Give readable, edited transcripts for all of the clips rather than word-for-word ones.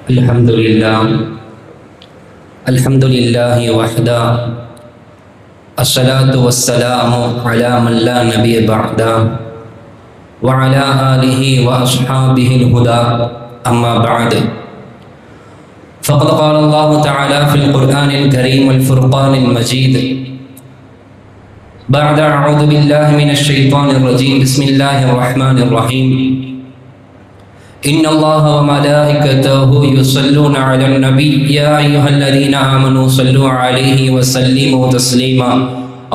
الحمد لله وحده الصلاة والسلام على من لا نبي بعده وعلى آله وأصحابه الهدى أما بعد فقد قال الله تعالى في القرآن الكريم والفرقان المجيد بعد أعوذ بالله من الشيطان الرجيم بسم الله الرحمن الرحيم إن الله وملائكته يصلون على النبي يا أيها الذين آمنوا صلوا عليه وسلموا تسليما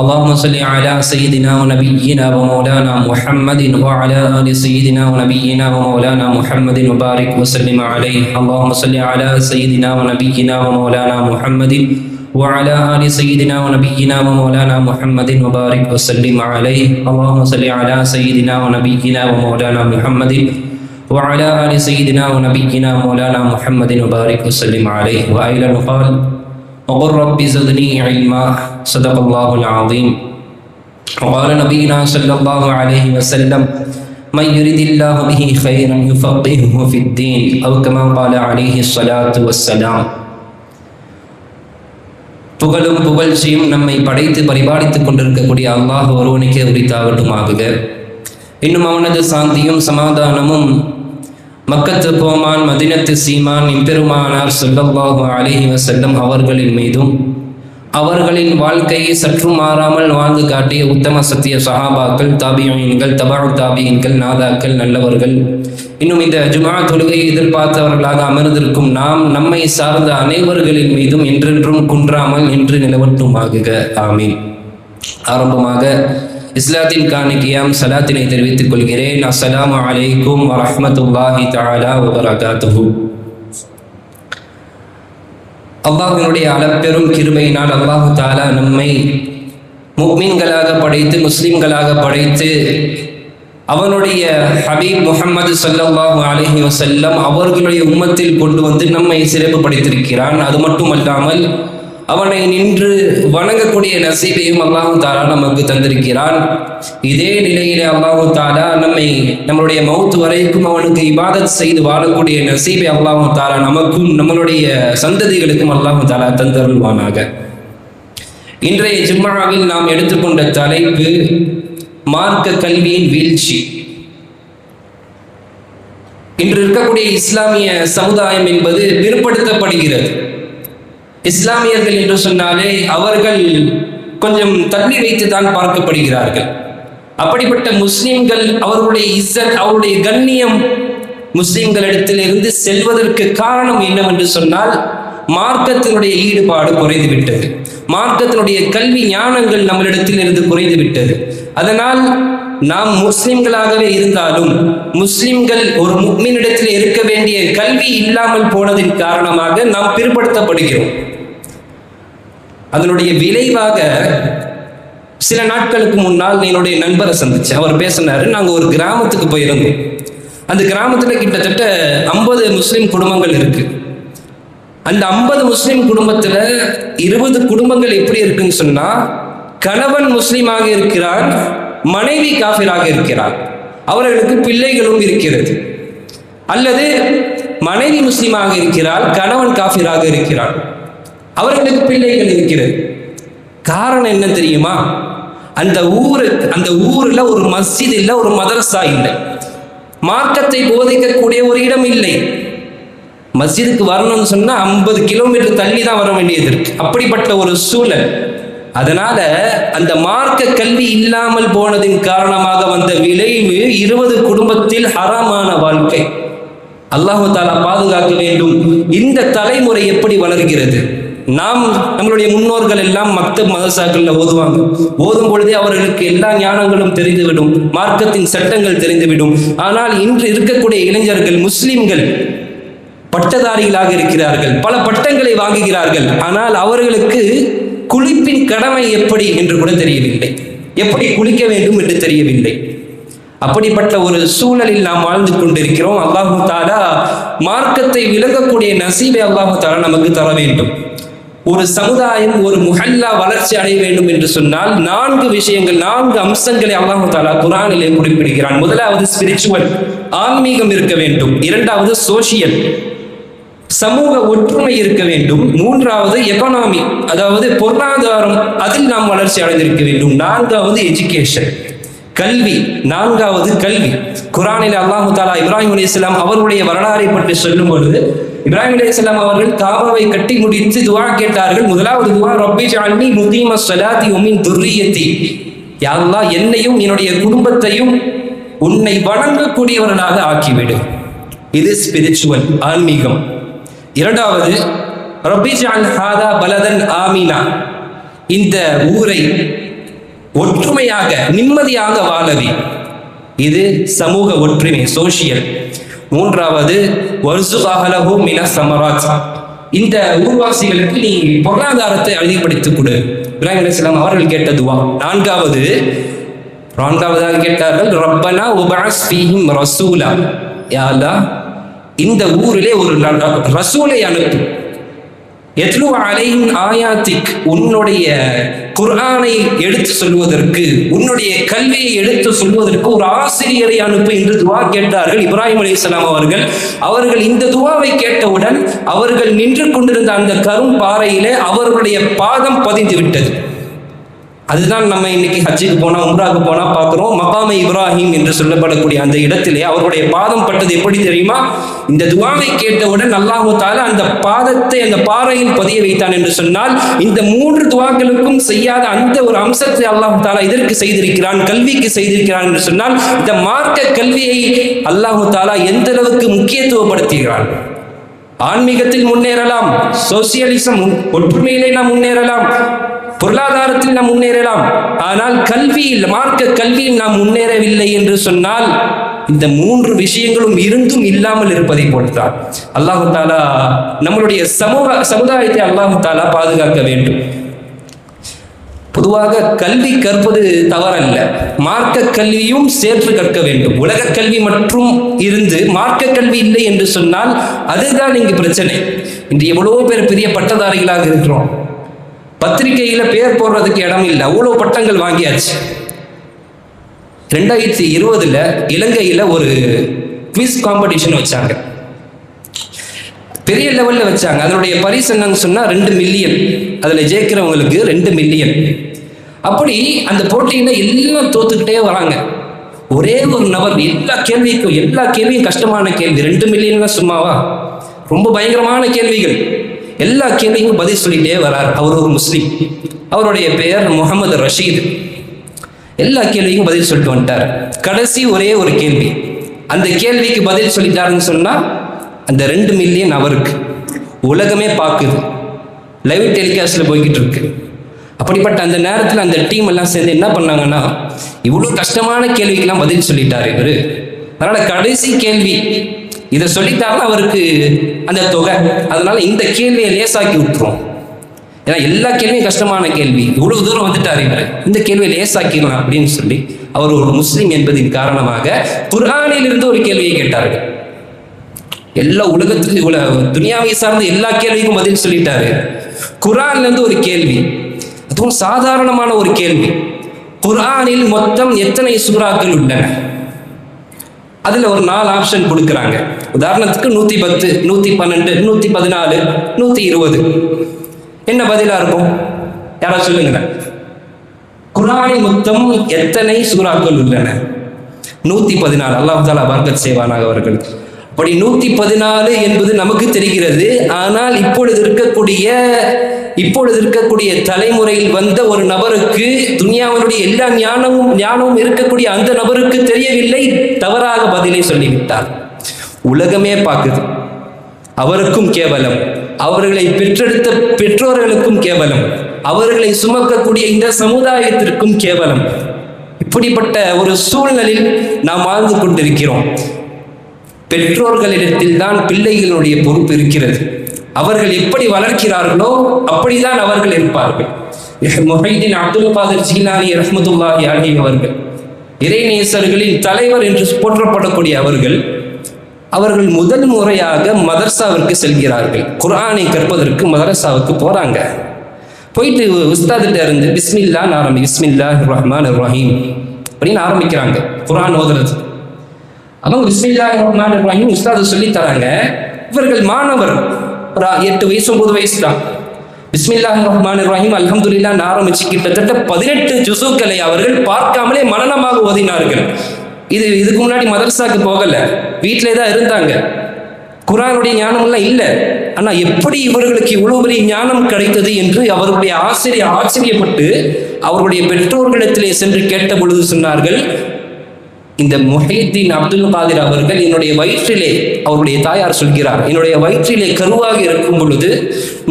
اللهم صل على سيدنا ونبينا ومولانا محمد وعلى آل سيدنا ونبينا ومولانا محمد وبارك وسلم عليه اللهم صل على سيدنا ونبينا ومولانا محمد وعلى آل سيدنا ونبينا ومولانا محمد وبارك وسلم عليه اللهم صل على سيدنا ونبينا ومولانا محمد وعلى آل سيدنا ونبينا مولانا محمد وبارك وسلم عليه وأيضا قال وقل رب زدني علما صدق الله العظيم وقال نبينا صلى الله عليه وسلم من يرد الله به خيرا يفقهه في الدين أو كما قال عليه الصلاة والسلام புகழும் புகழ்ச்சியும் நம்மை படைத்து பரிபாலித்துக் கொண்டிருக்கக்கூடிய அல்லாஹ் ஒருவனுக்கே உரித்தாகட்டுமாகுக. இன்னும் அவனது சாந்தியும் சமாதானமும் மக்கத்து கோமான் மதினத்து சீமான் இம்பெருமானார் ஸல்லல்லாஹு அலைஹி வஸல்லம் அவர்களின் மீதும் அவர்களின் வாழ்க்கையை சற்று மாறாமல் வாழ்ந்து காட்டிய உத்தம சத்திய சஹாபாக்கள் தாபியீன்கள் தபஉ தாபியீன்கள் நாதாக்கள் நல்லவர்கள் இன்னும் இந்த ஜுமா தொழுகையை எதிர்பார்த்தவர்களாக அமர்ந்திருக்கும் நாம் நம்மை சார்ந்த அனைவர்களின் மீதும் என்றென்றும் குன்றாமல் நின்று நிலவட்டுமாகுக. ஆமீன். ஆரம்பமாக இஸ்லாத்தின் காணிக்கையாம் சலாத்தினை தெரிவித்துக் கொள்கிறேன். அஸ்ஸலாமு அலைக்கும் வரஹ்மத்துல்லாஹி தஆலா வபரகாத்துஹு. அல்லாஹ்வினுடைய அளப்பெரும் கிருபையினால் அல்லாஹு தஆலா நம்மை முஃமின்களாக படைத்து முஸ்லிம்களாக படைத்து அவனுடைய ஹபீப் முஹம்மது ஸல்லல்லாஹு அலைஹி வஸல்லம் அவர்களுடைய உம்மத்தில் கொண்டு வந்து நம்மை சிறப்பு படைத்திருக்கிறான். அது மட்டுமல்லாமல் அவனை நின்று வணங்கக்கூடிய நசீபையும் அல்லாஹு தாலா நமக்கு தந்திருக்கிறான். இதே நிலையிலே அல்லாஹு தாலா நம்மளுடைய மௌத் வரைக்கும் அவனுக்கு இபாதத் செய்து வாழக்கூடிய நசீபை அல்லாஹு தாலா நமக்கும் நம்மளுடைய சந்ததிகளுக்கும் அல்லாஹு தாலா தந்தருள்வானாக. இன்றைய ஜும்ஆவில் நாம் எடுத்துக்கொண்ட தலைப்பு மார்க்க கல்வியின் வீழ்ச்சி. இன்று இருக்கக்கூடிய இஸ்லாமிய சமுதாயம் என்பது பிற்படுத்தப்படுகிறது. இஸ்லாமியர்கள் என்று சொன்னாலே அவர்கள் கொஞ்சம் தள்ளி வைத்து தான் பார்க்கப்படுகிறார்கள். அப்படிப்பட்ட முஸ்லிம்கள் அவர்களுடைய இஸ்ஸத் அவருடைய கண்ணியம் முஸ்லிம்களிடத்திலிருந்து செல்வதற்கு காரணம் என்னவென்று சொன்னால் மார்க்கத்தினுடைய ஈடுபாடு குறைந்து விட்டது. மார்க்கத்தினுடைய கல்வி ஞானங்கள் நம்மளிடத்தில் இருந்து குறைந்து விட்டது. அதனால் நாம் முஸ்லிம்களாகவே இருந்தாலும் முஸ்லிம்கள் ஒரு முஃமினிடத்தில் இருக்க வேண்டிய கல்வி இல்லாமல் போனதின் காரணமாக நாம் பிற்படுத்தப்படுகிறோம். அதனுடைய விளைவாக சில நாட்களுக்கு முன்னால் என்னுடைய நண்பரை சந்திச்சு அவர் பேசினாரு. நாங்கள் ஒரு கிராமத்துக்கு போயிருந்தோம். அந்த கிராமத்தில் கிட்டத்தட்ட 50 முஸ்லிம் குடும்பங்கள் இருக்கு. அந்த 50 முஸ்லிம் குடும்பத்தில் 20 குடும்பங்கள் எப்படி இருக்குன்னு சொன்னா கணவன் முஸ்லிமாக இருக்கிறான், மனைவி காஃபிராக இருக்கிறார், அவர்களுக்கு பிள்ளைகளும் இருக்கிறது. அல்லது மனைவி முஸ்லிமாக இருக்கிறாள், கணவன் காஃபிராக இருக்கிறான், அவர்களுக்கு பிள்ளைகள் இருக்கிறது. காரணம் என்ன தெரியுமா? அந்த ஊர்ல ஒரு மஸ்ஜித் இல்லை, ஒரு மதரசா இல்லை, மார்க்கத்தை போதிக்கக்கூடிய ஒரு இடம் இல்லை. மஸ்ஜிதுக்கு வரணும்னு சொன்னா 50 கிலோமீட்டர் தள்ளி தான் வர வேண்டியது இருக்கு. அப்படிப்பட்ட ஒரு சூழல். அதனால அந்த மார்க்க கல்வி இல்லாமல் போனதின் காரணமாக வந்த விளைவு 20 குடும்பத்தில் ஹராமான வாழ்க்கை. அல்லாஹு தாலா பாதுகாக்க வேண்டும். இந்த தலைமுறை எப்படி வளர்கிறது? நம்மளுடைய முன்னோர்கள் எல்லாம் மக்தப் மதரசாக்கள்ல ஓதுவாங்க. ஓதும் பொழுதே அவர்களுக்கு எல்லா ஞானங்களும் தெரிந்துவிடும், மார்க்கத்தின் சட்டங்கள் தெரிந்துவிடும். ஆனால் இன்று இருக்கக்கூடிய இளைஞர்கள் முஸ்லிம்கள் பட்டதாரிகளாக இருக்கிறார்கள், பல பட்டங்களை வாங்குகிறார்கள். ஆனால் அவர்களுக்கு குளிப்பின் கடமை எப்படி என்று கூட தெரியவில்லை, எப்படி குளிக்க வேண்டும் என்று தெரியவில்லை. அப்படிப்பட்ட ஒரு சூழலில் நாம் வாழ்ந்து கொண்டிருக்கிறோம். அல்லாஹு தாலா மார்க்கத்தை விளங்கக்கூடிய நசீபை அல்லாஹு தாலா நமக்கு தர வேண்டும். ஒரு சமுதாயம் ஒரு முஹல்லா வளர்ச்சி அடைய வேண்டும் என்று சொன்னால் 4 விஷயங்கள் 4 அம்சங்களை அல்லாஹ் தஆலா குர்ஆனிலே குறிப்பிடுகிறான். முதலாவது ஸ்பிரிச்சுவல், ஆன்மீகம் இருக்க வேண்டும். இரண்டாவது சோஷியல், சமூக ஒற்றுமை இருக்க வேண்டும். மூன்றாவது எகானமி, அதாவது பொருளாதாரம், அதில் நாம் வளர்ச்சி அடைந்திருக்க வேண்டும். நான்காவது எஜுகேஷன், கல்வி. நான்காவது கல்வி. குர்ஆனில் அல்லாஹ் தஆலா இப்ராஹிம் அலைஹிஸ்ஸலாம் அவர்களுடைய வரலாறை பற்றி சொல்லும் பொழுது, இப்ராஹிம் அலைஹிஸ்ஸலாம் அவர்கள் காபாவை கட்டி முடித்து துஆ கேட்டார்கள். முதலாவது துஆ, ரப்பி ஜஅல்னி முகீமஸ் ஸலாத்தி வ மின் துர்ரியத்தி, யா அல்லாஹ் என்னையும் என்னுடைய குடும்பத்தையும் உன்னை வணங்கக்கூடியவர்களாக ஆக்கிவிடு. இது ஸ்பிரிச்சுவல், ஆன்மீகம். இரண்டாவது, ரப்பி ஜஅல் ஹாதா பலதன் ஆமினா, இந்த ஊரை ஒற்றுமையாக நிம்மதியாக வாழவி. இது சமூக ஒற்றுமை, சோசியல். மூன்றாவது, வர்சுக் அஹ்லஹு மினஸ் ஸமராத், இந்த ஊர்வாசிகளுக்கு நீ பொருளாதாரத்தை அதிகப்படுத்திக் கொடு. இப்ராஹிம் அலைஹிஸ்ஸலாம் அவர்கள் கேட்ட துஆ. நான்காவதாக கேட்டார்கள், ரப்பனா உபஅஸ் ஃபீஹிம் ரசூலா, யா அல்லாஹ் இந்த ஊரிலே ஒரு ரசூலை அனுப்பு. எத்லு அலைஹிம் ஆயாத்திக், உன்னுடைய குர்ஆனை எடுத்து சொல்வதற்கு, உன்னுடைய கல்வியை எடுத்து சொல்வதற்கு ஒரு ஆசிரியரை அனுப்பு என்று துஆ கேட்டார்கள் இப்ராஹிம் அலைஹிஸ்ஸலாம் அவர்கள். அவர்கள் இந்த துஆவை கேட்டவுடன் அவர்கள் நின்று கொண்டிருந்த அந்த கரும் பாறையிலே அவர்களுடைய பாதம் பதிந்து விட்டது. அதுதான் நம்ம இன்னைக்கு ஹஜ்ஜுக்கு போனா, உம்ராக்கு போனா பார்க்கிறோம். மகாமே இப்ராஹிம் என்று சொல்லப்படக்கூடிய அந்த இடத்திலே அவருடைய பாதம் பட்டது. எப்படி தெரியுமா? இந்த துஆவை கேட்டவுடன் அல்லாஹ் தஆலா அந்த பாதத்தை அந்த பாறையில் பதிய வைத்தான் என்று சொன்னால், இந்த மூன்று துஆக்களுக்கும் செய்யாத அந்த ஒரு அம்சத்தை அல்லாஹ் தஆலா இதற்கு செய்திருக்கிறான், கல்விக்கு செய்திருக்கிறான் என்று சொன்னால், இந்த மார்க்க கல்வியை அல்லாஹ் தஆலா எந்த அளவுக்கு முக்கியத்துவப்படுத்துகிறான். ஆன்மீகத்தில் முன்னேறலாம், சோசியலிசம் ஒற்றுமையிலே நாம் முன்னேறலாம், பொருளாதாரத்தில் நாம் முன்னேறலாம். ஆனால் கல்வியில், மார்க்க கல்வியில் நாம் முன்னேறவில்லை என்று சொன்னால், இந்த மூன்று விஷயங்களும் இருந்தும் இல்லாமல் இருப்பதை போல்தான். அல்லாஹு தஆலா நம்மளுடைய சமுதாயத்தை அல்லாஹு தஆலா பாதுகாக்க வேண்டும். பொதுவாக கல்வி கற்பது தவறல்ல, மார்க்க கல்வியும் சேர்த்து கற்க வேண்டும். உலக கல்வி மற்றும் இருந்து மார்க்க கல்வி இல்லை என்று சொன்னால் அதுதான் இங்கு பிரச்சனை. இன்று எவ்வளவோ பேர் பெரிய பட்டதாரிகளாக இருக்கிறோம், பத்திரிகையில பேர் போடுறதுக்கு இடம் இல்லை, அவ்வளவு பட்டங்கள் வாங்கியாச்சு. 2020 இலங்கையில ஒரு குவிஸ் காம்படிஷன் வச்சாங்க, பெரிய லெவல்ல வச்சாங்க. அதனுடைய பரிசு என்னன்னு சொன்னா 2 மில்லியன், அதுல ஜெயிக்கிறவங்களுக்கு 2 மில்லியன். அப்படி அந்த போட்டியில எல்லாம் தோத்துக்கிட்டே வராங்க. ஒரே ஒரு நபர் எல்லா கேள்வியும் கஷ்டமான கேள்வி. 2 மில்லியன் சும்மாவா? ரொம்ப பயங்கரமான கேள்விகள். எல்லா கேள்வியும் பதில் சொல்லிட்டே வரார். அவர் ஒரு முஸ்லீம், அவருடைய பெயர் முகமது ரஷீத். எல்லா கேள்விக்கும் பதில் சொல்லிட்டு வந்துட்டார். கடைசி ஒரே ஒரு கேள்வி, அந்த கேள்விக்கு பதில் சொல்லிட்டாருன்னு சொன்னா அந்த 2 மில்லியன் அவருக்கு. உலகமே பார்க்குது, லைவ் டெலிகாஸ்ட்ல போய்கிட்டு இருக்கு. அப்படிப்பட்ட அந்த நேரத்தில் அந்த டீம் எல்லாம் சேர்ந்து என்ன பண்ணாங்கன்னா, இவ்வளவு கஷ்டமான கேள்விக்கெல்லாம் பதில் சொல்லிட்டாரு இவரு, அதனால கடைசி கேள்வி இதை சொல்லிட்டாருன்னா அவருக்கு அந்த தொகை, அதனால இந்த கேள்வியை லேசாக்கி விட்டுரும். ஏன்னா எல்லா கேள்வியும் கஷ்டமான கேள்வி, இவ்வளவு தூரம் வந்துட்டாரு இவர், இந்த கேள்வியை லேசாக்கிடலாம் அப்படின்னு சொல்லி அவர் ஒரு முஸ்லீம் என்பதின் காரணமாக குர்ஆனில் இருந்து ஒரு கேள்வியை கேட்டார்கள். எல்லா உலகத்துக்கு துனியாவை சார்ந்த எல்லா கேள்விக்கும் பதில் சொல்லிட்டாரு. குர்ஆன்ல இருந்து ஒரு கேள்வி, அதுவும் சாதாரணமான ஒரு கேள்வி. குர்ஆனில் மொத்தம் எத்தனை சூறாக்கள் உள்ளன? அதுல ஒரு 4 ஆப்ஷன் கொடுக்குறாங்க. உதாரணத்துக்கு 110, 112, 114, 120. என்ன பதிலா இருக்கும்? யாரா சொல்லுங்க. குர்ஆனில் மொத்தம் எத்தனை சூறாக்கள் உள்ளன? 114. அல்லாஹ் தஆலா பரக்கத் செய்வானாக அவர்கள். அப்படி 114 என்பது நமக்கு தெரிகிறது. ஆனால் இப்பொழுது இருக்கக்கூடிய தலைமுறையில் வந்த ஒரு நபருக்கு, துனியாவினுடைய எல்லா ஞானமும் இருக்கக்கூடிய அந்த நபருக்கு தெரியவில்லை, தவறாக பதிலை சொல்லிவிட்டார். உலகமே பார்க்குது, அவருக்கும் கேவலம், அவர்களை பெற்றெடுத்த பெற்றோர்களுக்கும் கேவலம், அவர்களை சுமக்கக்கூடிய இந்த சமுதாயத்திற்கும் கேவலம். இப்படிப்பட்ட ஒரு சூழ்நிலையில் நாம் வாழ்ந்து கொண்டிருக்கிறோம். பெற்றோர்களிடத்தில் தான் பிள்ளைகளுடைய பொறுப்பு இருக்கிறது. அவர்கள் எப்படி வளர்க்கிறார்களோ அப்படிதான் அவர்கள் இருப்பார்கள். முஹைதீன் அப்துல் காதிர் ஜீலானி ரஹ்மத்துல்லாஹி அலைஹி அவர்கள், இறைநேசர்களின் தலைவர் என்று போற்றப்படக்கூடிய அவர்கள் முதல் முறையாக மதரசாவிற்கு செல்கிறார்கள். குர்ஆனை கற்பதற்கு மதரசாவுக்கு போறாங்க. போயிட்டு உஸ்தாதிட்ட இருந்து பிஸ்மில்லாஹிர் ரஹ்மானிர் ரஹீம் அப்படின்னு ஆரம்பிக்கிறாங்க குர்ஆன் ஓதுறது. அவங்க பிஸ்மில்லாஹிர் ரஹ்மானிர் ரஹீம் உஸ்தாது சொல்லி தராங்க. இவர்கள் மாணவர், ஒரு 8 வயசு 9 வயசு தான். பிஸ்மில்லாஹிர் ரஹ்மானிர் ரஹீம் அல்ஹம்துலில்லாஹ் ஆரம்பிச்சு கிட்டத்தட்ட 18 ஜுஸுக்களை அவர்கள் பார்க்காமலே மனனமாக ஓதினார்கள். இதுக்கு முன்னாடி மதரசாக்கு போகல, வீட்டிலே தான் இருந்தாங்க. குர்ஆனுடைய ஞானம்லாம் இல்லை. ஆனால் எப்படி இவர்களுக்கு இவ்வளவு பெரிய ஞானம் கிடைத்தது என்று அவருடைய ஆச்சரியப்பட்டு அவருடைய பெற்றோர்களிடத்திலே சென்று கேட்ட பொழுது சொன்னார்கள், இந்த முஹையத்தீன் அப்துல் காதிர் அவர்கள் என்னுடைய வயிற்றிலே, அவருடைய தாயார் சொல்கிறார், என்னுடைய வயிற்றிலே கருவாக இருக்கும் பொழுது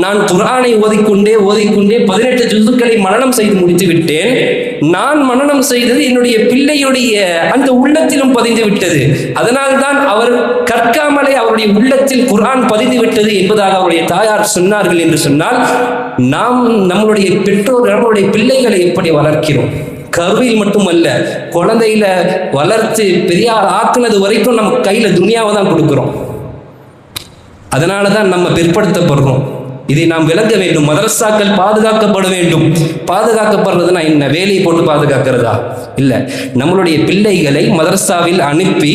நான் குர்ஆனை ஓதிக்கொண்டே 18 ஜுஸுக்களை மனனம் செய்து முடித்து விட்டேன். நான் மனனம் செய்தது என்னுடைய பிள்ளையுடைய அந்த உள்ளத்திலும் பதிந்து விட்டது. அதனால்தான் அவர் கற்காமலே அவருடைய உள்ளத்தில் குர்ஆன் பதிந்து விட்டது என்பதாக அவருடைய தாயார் சொன்னார்கள். என்று சொன்னால் நாம் நம்மளுடைய பெற்றோர் நம்மளுடைய பிள்ளைகளை எப்படி வளர்க்கிறோம்? கருவில் மட்டுமல்ல, குழந்தையில வளர்த்து பெரியார் ஆக்குனது வரைக்கும் நம்ம கையில துனியாவை தான் கொடுக்கிறோம். அதனால தான் நம்ம பிற்படுத்தப்படுறோம். இதை நாம் விளங்க வேண்டும். மதரசாக்கள் பாதுகாக்கப்பட வேண்டும். பாதுகாக்கப்படுறதுனா என்ன? வேலையை போட்டு பாதுகாக்கிறதா? இல்லை. நம்மளுடைய பிள்ளைகளை மதரசாவில் அனுப்பி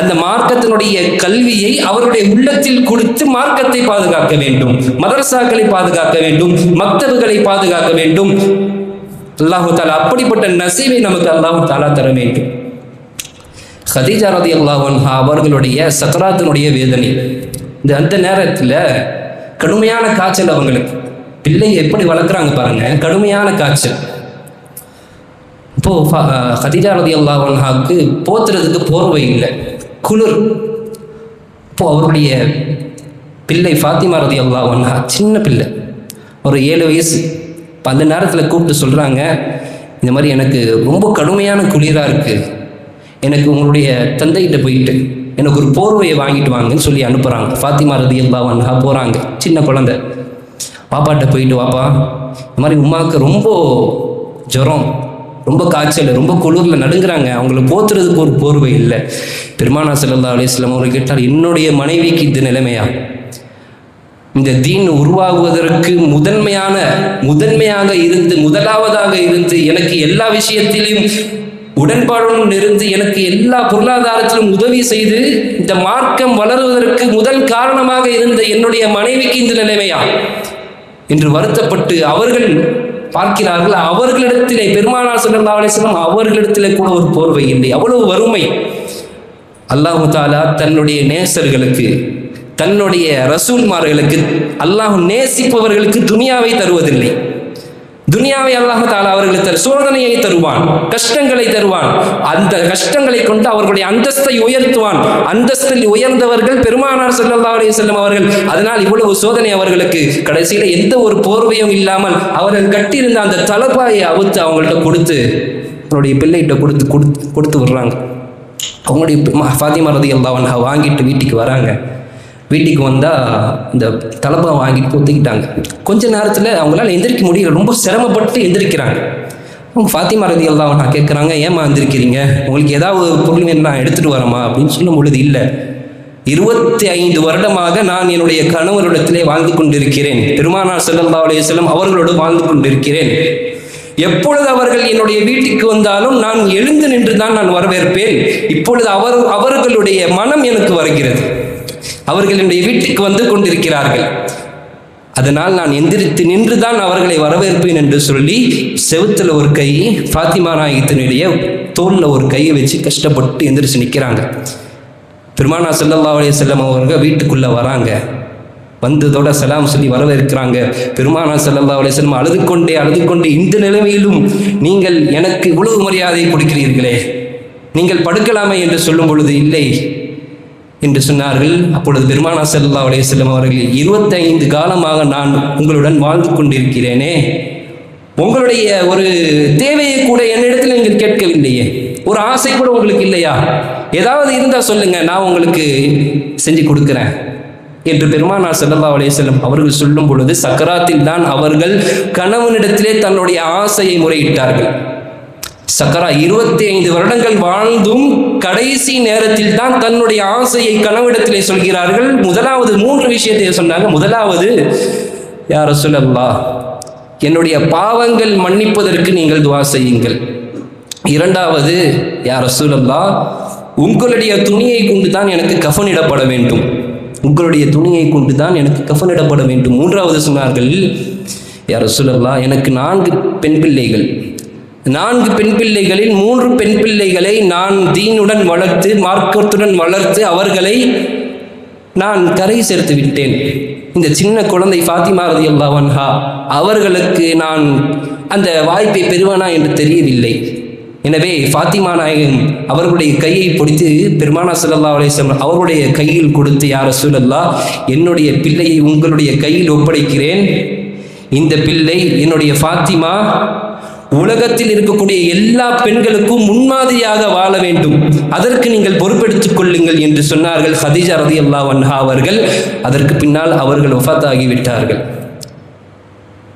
அந்த மார்க்கத்தினுடைய கல்வியை அவருடைய உள்ளத்தில் கொடுத்து மார்க்கத்தை பாதுகாக்க வேண்டும், மதரசாக்களை பாதுகாக்க வேண்டும், மக்தபுகளை பாதுகாக்க வேண்டும். அல்லாஹு தாலா அப்படிப்பட்ட நசீவை நமக்கு அல்லாஹு தாலா தர வேண்டும். கதீஜா ரலியல்லாஹு அன்ஹா அவர்களுடைய சக்ராத்தினுடைய வேதனை, அந்த நேரத்தில் கடுமையான காய்ச்சல். அவங்களுக்கு பிள்ளைங்க எப்படி வளர்க்குறாங்க பாருங்க, கடுமையான காய்ச்சல். இப்போ கதீஜா ரலியல்லாஹு அன்ஹாவுக்கு போத்துறதுக்கு போர்வை இல்லை, குளிர். இப்போ அவருடைய பிள்ளை ஃபாத்திமா ரலியல்லாஹு அன்ஹா சின்ன பிள்ளை, ஒரு 7 வயசு. இப்போ அந்த நேரத்தில் கூப்பிட்டு சொல்கிறாங்க, இந்த மாதிரி எனக்கு ரொம்ப கடுமையான குளிராக இருக்குது, எனக்கு உங்களுடைய தந்தைகிட்ட போயிட்டு எனக்கு ஒரு போர்வையை வாங்கிட்டு வாங்கன்னு சொல்லி அனுப்புகிறாங்க. ஃபாத்திமா ரலியல்லாஹு அன்ஹா போகிறாங்க, சின்ன குழந்தை. பாப்பாட்ட போயிட்டு, வாப்பா இந்த மாதிரி உமாவுக்கு ரொம்ப ஜுரம், ரொம்ப காய்ச்சல், ரொம்ப குளிரில் நடுங்குறாங்க, அவங்கள போத்துறதுக்கு ஒரு போர்வை இல்லை. பெருமானார் ஸல்லல்லாஹு அலைஹி வஸல்லம் அவர்கள் கேட்டார், என்னுடைய மனைவிக்கு இந்த நிலைமையா? இந்த தீன் உருவாகுவதற்கு முதன்மையாக இருந்து, முதலாவதாக இருந்து, எனக்கு எல்லா விஷயத்திலும் உடன்பாடுடன் இருந்து, எனக்கு எல்லா பொருளாதாரத்திலும் உதவி செய்து இந்த மார்க்கம் வளருவதற்கு முதல் காரணமாக இருந்த என்னுடைய மனைவிக்கு இந்த நிலைமையா என்று வருத்தப்பட்டு அவர்கள் பார்க்கிறார்கள். அவர்களிடத்திலே பெருமானார் ஸல்லல்லாஹு அலைஹி வஸல்லம் அவர்களிடத்திலே கூட ஒரு போர்வை இல்லை, அவ்வளவு வறுமை. அல்லாஹு தஆலா தன்னுடைய நேசர்களுக்கு, தன்னுடைய ரசூல்மார்களுக்கு, அல்லாஹ் நேசிப்பவர்களுக்கு துனியாவை தருவதில்லை. துனியாவை அல்லாஹ் தஆலா அவர்களுக்கு சோதனையை தருவான், கஷ்டங்களை தருவான். அந்த கஷ்டங்களை கொண்டு அவர்களுடைய அந்தஸ்தை உயர்த்துவான். அந்தஸ்தில் உயர்ந்தவர்கள் பெருமானார் ஸல்லல்லாஹு அலைஹி வஸல்லம் அவர்கள். அதனால் இவ்வளவு சோதனை அவர்களுக்கு. கடைசியில் எந்த ஒரு போர்வையும் இல்லாமல் அவர்கள் கட்டியிருந்த அந்த தலப்பாயை அவுத்து அவங்கள்ட்ட கொடுத்து, அவருடைய பிள்ளைகிட்ட கொடுத்து விடுறாங்க. அவங்களுடைய ஃபாத்திமா ரலியல்லாஹு அன்ஹா வாங்கிட்டு வீட்டுக்கு வராங்க. வீட்டுக்கு வந்தால் இந்த தலப்பை வாங்கிட்டு பொத்திக்கிட்டாங்க. கொஞ்ச நேரத்தில் அவங்களால எந்திரிக்க முடியல, ரொம்ப சிரமப்பட்டு எந்திரிக்கிறாங்க. அவங்க ஃபாத்திமா ரலியல்லாஹு அன்ஹா கேட்குறாங்க, ஏமா எந்திரிக்கிறீங்க? உங்களுக்கு ஏதாவது பொருள் வேணும் நான் எடுத்துகிட்டு வரமா அப்படின்னு சொல்லும் பொழுது, இல்லை, 25 வருடமாக நான் என்னுடைய கணவரிடத்திலே வாழ்ந்து கொண்டிருக்கிறேன், பெருமானார் ஸல்லல்லாஹு அலைஹி வஸல்லம் அவர்களோடு வாழ்ந்து கொண்டிருக்கிறேன். எப்பொழுது அவர்கள் என்னுடைய வீட்டுக்கு வந்தாலும் நான் எழுந்து நின்று தான் நான் வரவேற்பேன். இப்பொழுது அவர்களுடைய மனம் எனக்கு வருகிறது, அவர்கள் என்னுடைய வீட்டுக்கு வந்து கொண்டிருக்கிறார்கள், அதனால் நான் எந்திரித்து நின்றுதான் அவர்களை வரவேற்பேன் என்று சொல்லி செவுத்துல ஒரு கை, ஃபாத்திமா நாயகத்தினுடைய தோளில் ஒரு கையை வச்சு கஷ்டப்பட்டு எந்திரிச்சு நிற்கிறாங்க. பெருமானார் ஸல்லல்லாஹு அலைஹி வஸல்லம் அவர்கள் வீட்டுக்குள்ளே வராங்க. வந்ததோட சலாம் சொல்லி வரவேற்கிறாங்க. பெருமானார் ஸல்லல்லாஹு அலைஹி வஸல்லம் அழுது கொண்டே இந்த நிலைமையிலும் நீங்கள் எனக்கு இவ்வளவு மரியாதை கொடுக்கிறீர்களே, நீங்கள் படுக்கலாமே என்று சொல்லும் பொழுது, இல்லை என்று சொன்னார்கள். அப்பொழுது பெருமானார் ஸல்லல்லாஹு அலைஹி வஸல்லம் அவர்கள், 25 காலமாக நான் உங்களுடன் வாழ்ந்து கொண்டிருக்கிறேனே, உங்களுடைய ஒரு தேவையை கூட என்னிடத்தில் நீங்கள் கேட்கவில்லையே, ஒரு ஆசை கூட உங்களுக்கு இல்லையா? ஏதாவது இருந்தால் சொல்லுங்க, நான் உங்களுக்கு செஞ்சு கொடுக்குறேன் என்று பெருமானார் ஸல்லல்லாஹு அலைஹி வஸல்லம் அவர்கள் சொல்லும் பொழுது, சக்கராத்தில் தான் அவர்கள் கணவனிடத்திலே தன்னுடைய ஆசையை முறையிட்டார்கள். சக்கரா 25 வருடங்கள் வாழ்ந்தும் கடைசி நேரத்தில் தான் தன்னுடைய ஆசையை கணவனிடத்திலே சொல்கிறார்கள். முதலாவது 3 விஷயத்தை சொன்னாங்க. முதலாவது, யா ரசூலல்லாஹ், என்னுடைய பாவங்கள் மன்னிப்பதற்கு நீங்கள் துஆ செய்யுங்கள். இரண்டாவது, யா ரசூலல்லாஹ், உங்களுடைய துணியை கொண்டு தான் எனக்கு கஃனிடப்பட வேண்டும். உங்களுடைய துணியை கொண்டு தான் எனக்கு கஃனிடப்பட வேண்டும். மூன்றாவது சொன்னார்கள், யா ரசூலல்லாஹ், எனக்கு 4 பெண் பிள்ளைகள். 4 பெண் பிள்ளைகளில் 3 பெண் பிள்ளைகளை நான் தீனுடன் வளர்த்து, மார்க்கத்துடன் வளர்த்து, அவர்களை நான் கரை சேர்த்து விட்டேன். இந்த சின்ன குழந்தை ஃபாத்திமா ரலியல்லாஹு அன்ஹா, அவர்களுக்கு நான் அந்த வாய்ப்பை பெறுவானா என்று தெரியவில்லை. எனவே ஃபாத்திமா நாயகம் அவர்களுடைய கையை பிடித்து பெருமானார் ஸல்லல்லாஹு அலைஹி வஸல்லம் அவர்களுடைய கையில் கொடுத்து, யா ரசூலல்லாஹ், என்னுடைய பிள்ளையை உங்களுடைய கையில் ஒப்படைக்கிறேன். இந்த பிள்ளை என்னுடைய ஃபாத்திமா உலகத்தில் இருக்கக்கூடிய எல்லா பெண்களுக்கும் முன்மாதிரியாக வாழ வேண்டும், அதற்கு நீங்கள் பொறுப்பெடுத்துக் கொள்ளுங்கள் என்று சொன்னார்கள் ஹதீஜா ரலியல்லாஹு அன்ஹா அவர்கள். அதற்கு பின்னால் அவர்கள் வஃபாத் ஆகிவிட்டார்கள்.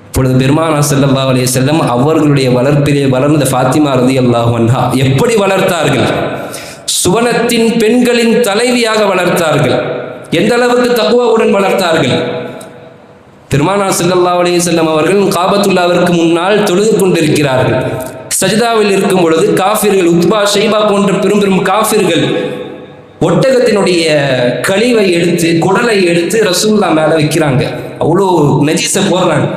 இப்பொழுது பெருமானார் ஸல்லல்லாஹு அலைஹி வஸல்லம் அவர்களுடைய வளர்ப்பிலே வளர்ந்த ஃபாத்திமா ரலியல்லாஹு அன்ஹா எப்படி வளர்த்தார்கள்? சுவனத்தின் பெண்களின் தலைவியாக வளர்த்தார்கள். எந்த அளவுக்கு தக்வாவுடன் வளர்த்தார்கள்? பெருமானார் ஸல்லல்லாஹு அலைஹி வஸல்லம் அவர்கள் காபத்துல்லாவிற்கு முன்னால் தொழுது கொண்டிருக்கிறார்கள். சஜிதாவில் இருக்கும் பொழுது காஃபிர்கள், உத்பா, ஷைபா போன்ற பெரும் பெரும் காஃபிர்கள் ஒட்டகத்தினுடைய கழிவை எடுத்து, குடலை எடுத்து ரசூலுல்லாஹ் மேல வைக்கிறாங்க. அவ்வளோ நஜீஸை போடுறாங்க.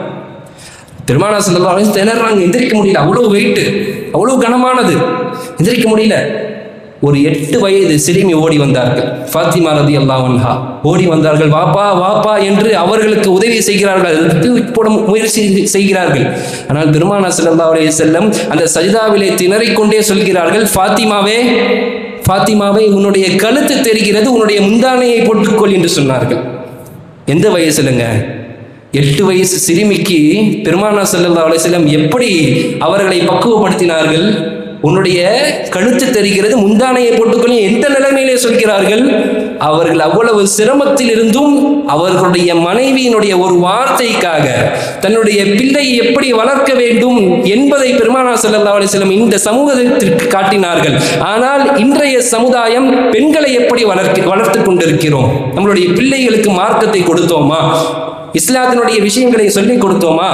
பெருமானார் ஸல்லல்லாஹு அலைஹி வஸல்லம் திணறாங்க, எந்திரிக்க முடியல. அவ்வளோ வெயிட்டு, அவ்வளோ கனமானது, எந்திரிக்க முடியல. ஒரு 8 வயது சிறுமி ஓடி வந்தார்கள். ஃபாத்திமா ரலியல்லாஹு அன்ஹா ஓடி வந்தார்கள். வாப்பா வாப்பா என்று அவர்களுக்கு உதவி செய்கிறார்கள், போட முயற்சி செய்கிறார்கள். ஆனால் பெருமானார் ஸல்லல்லாஹு அலைஹி வஸல்லம் அந்த சஜிதாவிலே திணறிக்கொண்டே சொல்கிறார்கள், ஃபாத்திமாவே ஃபாத்திமாவே, உன்னுடைய கழுத்து தெரிகிறது, உன்னுடைய முந்தானையை போட்டுக்கொள் என்று சொன்னார்கள். எந்த வயசுலங்க? 8 வயசு சிறுமிக்கு பெருமானார் ஸல்லல்லாஹு அலைஹி வஸல்லம் எப்படி அவர்களை பக்குவப்படுத்தினார்கள்? உன்னுடைய கழுத்து தெரிகிறது, முந்தானையை போட்டுக்கொள்ள எந்த நிலைமையிலே சொல்கிறார்கள்? அவர்கள் அவ்வளவு சிரமத்தில் இருந்தும் அவர்களுடைய மனைவியினுடைய ஒரு வார்த்தைக்காக தன்னுடைய பிள்ளையை எப்படி வளர்க்க வேண்டும் என்பதை பெருமானார் ஸல்லல்லாஹு அலைஹி வஸல்லம் இந்த சமூகத்திற்கு காட்டினார்கள். ஆனால் இன்றைய சமுதாயம் பெண்களை எப்படி வளர்த்து கொண்டிருக்கிறோம்? நம்மளுடைய பிள்ளைகளுக்கு மார்க்கத்தை கொடுத்தோமா? இஸ்லாத்தினுடைய விஷயங்களை சொல்லிக் கொடுத்தோமா?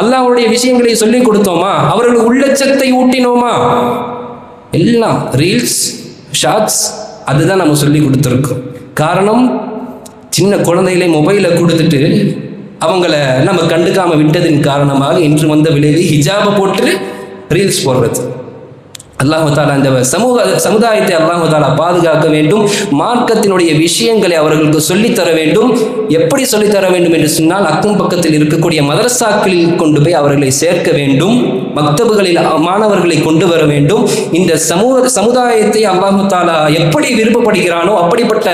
அல்லாஹ்வுடைய விஷயங்களை சொல்லிக் கொடுத்தோமா? அவர்களுக்கு உள்ளச்சத்தை ஊட்டினோமா? எல்லாம் ரீல்ஸ், ஷார்ட்ஸ், அதுதான் நம்ம சொல்லி கொடுத்துருக்கோம். காரணம், சின்ன குழந்தைகளை மொபைலை கொடுத்துட்டு அவங்கள நம்ம கண்டுக்காம விட்டதின் காரணமாக இன்று வந்த விளைவு ஹிஜாபை போட்டு ரீல்ஸ் போடுறது. அல்லாஹ் தஆலா இந்த சமுதாயத்தை அல்லாஹ் தஆலா பாதுகாக்க வேண்டும். மார்க்கத்தினுடைய விஷயங்களை அவர்களுக்கு சொல்லித்தர வேண்டும். எப்படி சொல்லித்தர வேண்டும் என்று சொன்னால், அக்கம் பக்கத்தில் இருக்கக்கூடிய மதரசாக்களில் கொண்டு போய் அவர்களை சேர்க்க வேண்டும். மக்தபுகளில் மாணவர்களை கொண்டு வர வேண்டும். இந்த சமுதாயத்தை அல்லாஹ் தஆலா எப்படி விருப்பப்படுகிறானோ அப்படிப்பட்ட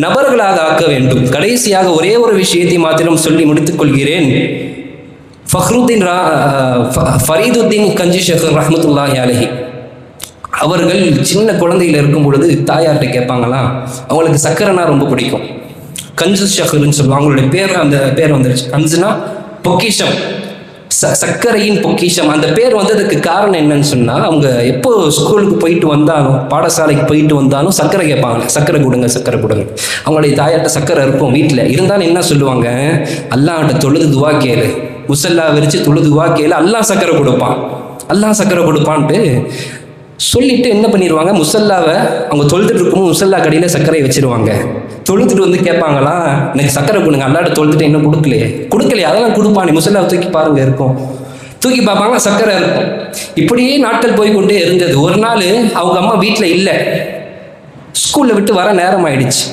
நபர்களாக ஆக்க வேண்டும். கடைசியாக ஒரே ஒரு விஷயத்தை மாத்திரம் சொல்லி முடித்துக் கொள்கிறேன். ஃபரீதுத்தீன் கஞ்சி ஷேக் ரஹ்மத்துல்லாஹி அலைஹி அவர்கள் சின்ன குழந்தையில இருக்கும் பொழுது தாயார்கிட்ட கேட்பாங்களாம், அவங்களுக்கு சக்கரைனா ரொம்ப பிடிக்கும். கஞ்சு ஷஹர்ன்னு சொல்லுவாங்க, அவங்களுடைய பேர், அந்த பேர் வந்துருச்சு. கஞ்சுனா பொக்கிஷம், சர்க்கரையின் பொக்கிஷம். அந்த பேர் வந்ததுக்கு காரணம் என்னன்னு சொன்னா, அவங்க எப்போ ஸ்கூலுக்கு போயிட்டு வந்தாலும், பாடசாலைக்கு போயிட்டு வந்தாலும் சர்க்கரை கேட்பாங்க, சர்க்கரை கொடுங்க சர்க்கரை கொடுங்க. அவங்களுடைய தாயார்கிட்ட சர்க்கரை இருக்கும் வீட்டில் இருந்தாலும் என்ன சொல்லுவாங்க, அல்லாஹ்கிட்ட தொழுது துவா கேளு, முசல்லா விரிச்சு தொழுது துவா கேளு, அல்லாஹ் சர்க்கரை கொடுப்பான், அல்லாஹ் சர்க்கரை கொடுப்பான்ட்டு சொல்லிட்டு என்ன பண்ணிடுவாங்க, முசல்லாவை அவங்க தொழுதுட்டு இருக்கும் முசல்லா கடையில் சர்க்கரையை வச்சிருவாங்க. தொழுதுட்டு வந்து கேட்பாங்களா, எனக்கு சர்க்கரை கொடுங்க, அல்லாட்ட தொழுதுட்டு இன்னும் கொடுக்கலையே, அதெல்லாம் கொடுப்பானே, முசல்லாவை தூக்கி பாருங்க இருக்கும். தூக்கி பார்ப்பாங்க, சர்க்கரை இருக்கும். இப்படியே நாட்கள் போய்கொண்டே இருந்தது. ஒரு நாள் அவங்க அம்மா வீட்டில் இல்லை, ஸ்கூலில் விட்டு வர நேரம் ஆயிடுச்சு.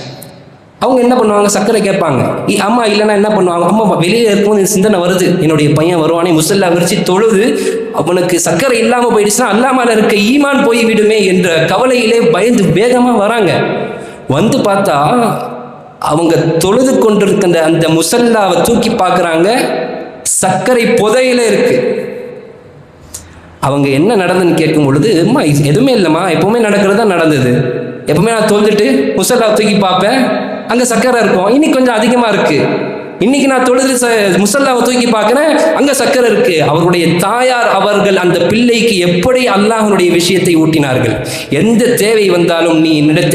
அவங்க என்ன பண்ணுவாங்க, சர்க்கரை கேட்பாங்க. அம்மா இல்லைன்னா என்ன பண்ணுவாங்க, அம்மா வெளியே இருக்கும்போது சிந்தனை வருது, என்னுடைய பையன் வருவானே, முசல்லா விரிச்சு தொழுது அவனுக்கு சர்க்கரை இல்லாமல் போயிடுச்சுன்னா அல்லாமல் இருக்க ஈமான் போய் விடுமே என்ற கவலையிலே பயந்து வேகமாக வராங்க. வந்து பார்த்தா அவங்க தொழுது கொண்டிருக்கிற அந்த முசல்லாவை தூக்கி பார்க்குறாங்க, சர்க்கரை புதையில இருக்கு. அவங்க என்ன நடந்ததுன்னு கேட்கும் பொழுது, அம்மா எதுவுமே இல்லைம்மா, எப்பவுமே நடக்கிறது தான் நடந்தது, எப்பவுமே நான் தொழுதுட்டு முசல்லாவை தூக்கி பார்ப்பேன், அங்கே சர்க்கரை இருக்கும், இன்னைக்கு கொஞ்சம் அதிகமாக இருக்கு. இன்னைக்கு நான் தொழுது முசல்லாவை தூக்கி பார்க்கிறேன், அங்க சக்கரை இருக்கு. அவருடைய தாயார் அவர்கள் அந்த பிள்ளைக்கு எப்படி அல்லாஹ்வுடைய விஷயத்தை ஊட்டினார்கள். எந்த தேவை வந்தாலும் நீ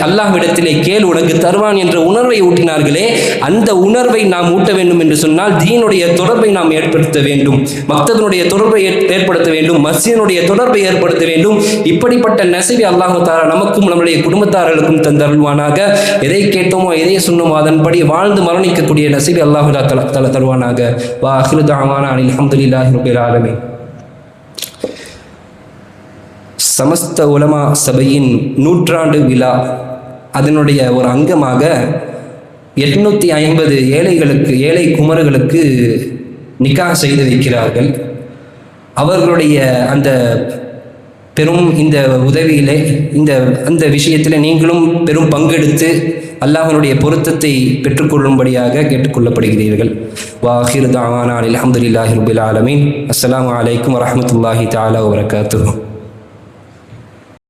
அல்லாஹ்விடத்திலே கேள், உனக்கு தருவான் என்ற உணர்வை ஊட்டினார்களே, அந்த உணர்வை நாம் ஊட்ட வேண்டும் என்று சொன்னால் தீனுடைய தொடர்பை நாம் ஏற்படுத்த வேண்டும், மக்தபினுடைய தொடர்பை ஏற்படுத்த வேண்டும், மஸ்ஜிதினுடைய தொடர்பை ஏற்படுத்த வேண்டும். இப்படிப்பட்ட நஸீபை அல்லாஹ் தஆலா நமக்கும் நம்முடைய குடும்பத்தார்களுக்கும் தந்தருள்வானாக. எதை கேட்டோமோ எதை சொன்னோமோ அதன்படி வாழ்ந்து மரணிக்கக்கூடிய நஸீபை அல்லாஹ் தருவானாக. வா ஆகிரு தஅவானா அல்ஹம்துலில்லாஹி ரப்பில் ஆலமீன். சமஸ்த உலமா சபையின் 100ஆண்டு விழா, அதனுடைய ஒரு அங்கமாக 850 ஏழை குமர்களுக்கு நிக்காஹ் செய்து வைக்கிறார்கள். அவர்களுடைய அந்த பெரும் இந்த உதவியிலே அந்த விஷயத்தில் நீங்களும் பெரும் பங்கெடுத்து அல்லாஹ்வுடைய பொருத்தத்தை பெற்றுக்கொள்ளும்படியாக கேட்டுக்கொள்ளப்படுகிறீர்கள். வாஹிர் தாவானா அல்ஹம்துலில்லாஹி ரப்பில் ஆலமீன். அஸ்ஸலாமு அலைக்கும் வரஹ்மத்துல்லாஹி தஆலா வபரகாத்துஹு.